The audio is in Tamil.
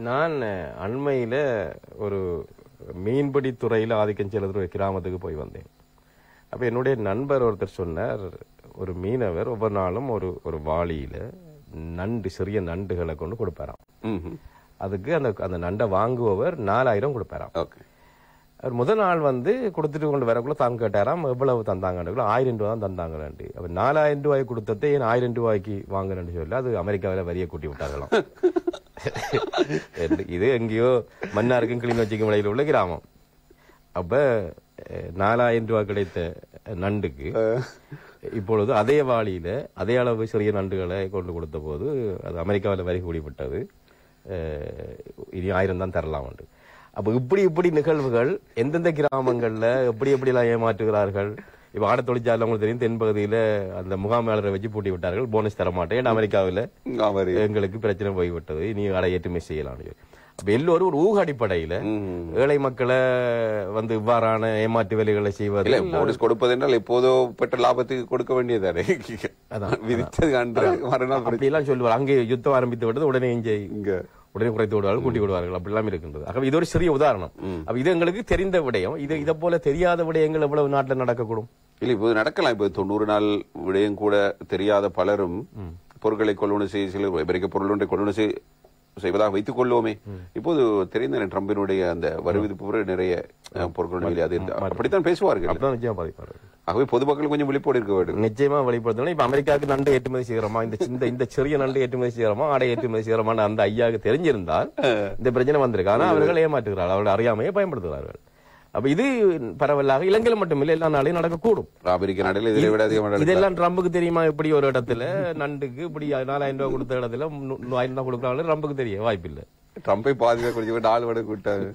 நான் அண்மையில ஒரு மீன்பிடி துறையில ஆதிக்கம் செலுத்துற ஒரு கிராமத்துக்கு போய் வந்தேன். அப்ப என்னுடைய நண்பர் ஒருத்தர் சொன்னார், ஒரு மீனவர் ஒவ்வொரு நாளும் ஒரு வாளியில நண்டு, சிறிய நண்டுகளை கொண்டு கொடுப்பாராம். அதுக்கு அந்த நண்டை வாங்குபவர் 4000 கொடுப்பாராம். அவர் முதல் நாள் கொடுத்துட்டு கொண்டு வரக்குள்ள தாங்க கேட்டாராம், எவ்வளவு தந்தாங்க? 1000 ரூபாய் தான் தந்தாங்க. அப்ப 4000 ரூபாய் கொடுத்ததே 1000 ரூபாய்க்கு வாங்குறேன்னு சொல்லி அது அமெரிக்காவில வரிய கூட்டி விட்டார்களாம். இது எங்கேயோ மன்னாருக்கும் கிளிநொச்சிக்கும் இடையில உள்ள கிராமம். அப்ப 4000 ரூபாய் கிடைத்த நண்டுக்கு இப்பொழுது அதே வாளியில அதே அளவு சிறிய நண்டுகளை கொண்டு கொடுத்த போது அது அமெரிக்காவில வரி கூடிவிட்டது. இனி 1000 தான் தரலாம். அப்ப இப்படி நிகழ்வுகள் எந்தெந்த கிராமங்கள்ல எப்படி எல்லாம் ஏமாற்றுகிறார்கள். இப்ப ஆட தொழிற்சாலை உங்களுக்கு தெரியும், தென்பகுதியில அந்த முகாமையாளரை வச்சு பூட்டி விட்டார்கள், போனஸ் தர மாட்டேன். அமெரிக்காவில எங்களுக்கு பிரச்சனை போய்விட்டது, நீ ஆடை ஏற்றுமை செய்யலாம். அப்ப எல்லோரும் ஒரு ஊக அடிப்படையில ஏழை மக்களை இவ்வாறான ஏமாற்று வேலைகளை செய்வது, போனஸ் கொடுப்பது என்றால் எப்போதோ பெற்ற லாபத்துக்கு கொடுக்க வேண்டியதானே, அப்படி எல்லாம் சொல்லுவார். அங்கே யுத்தம் ஆரம்பித்து விட்டது, உடனே உடனே குறைத்து விடுவார்கள், கூட்டி விடுவார்கள், அப்படி எல்லாம் இருக்கின்றது. ஆகவே இது ஒரு சிறிய உதாரணம். அப்ப இது எங்களுக்கு தெரிந்த விடயம். இதை போல தெரியாத விடயங்கள் எவ்வளவு நாட்டில் நடக்கக்கூடும்? இல்ல, இப்போது நடக்கலாம். இப்ப 90 நாள் விடயம் கூட தெரியாத பலரும் பொருட்களை கொள்வனவு செய்ய, அமெரிக்க பொருள் ஒன்றை கொள்வனவு செய்வதாக வைத்துக் கொள்வோமே. இப்போது தெரிந்த ட்ரம்பினுடைய அந்த வரி விதிப்பு நிறைய பொருட்கள் அப்படித்தான் பேசுவார்கள். ஆகவே பொதுமக்கள் கொஞ்சம் விழிப்போடு இருக்க வேண்டும். நிச்சயமா வெளிப்படுத்தணும். இப்ப அமெரிக்காவுக்கு நண்டு ஏற்றுமதி செய்யறோமா, இந்த சிறிய நண்டு ஏற்றுமதி செய்யறோமா, ஆடை ஏற்றுமதி செய்யறோமா அந்த ஐயாவுக்கு தெரிஞ்சிருந்தால் இந்த பிரச்சனை வந்திருக்கு. ஆனா அவர்கள் ஏமாற்றுகிறார்கள், அவர்கள் அறியாமையை பயன்படுத்துகிறார்கள். அப்ப இது பரவலாக இலங்கையில மட்டுமில்லை, எல்லா நாளையும் நடக்கக்கூடும். அமெரிக்க நாட்டில் இதெல்லாம் ட்ரம்புக்கு தெரியுமா? இப்படி ஒரு இடத்துல நண்டுக்கு இப்படி 4000 ரூபாய் கொடுத்த இடத்துல 1000 தான் கொடுக்குறாங்க, ட்ரம்புக்கு தெரிய வாய்ப்பில்லை. ட்ரம்பை பாதிக்க கொஞ்சம் ஆள் விட கூட்டாரு.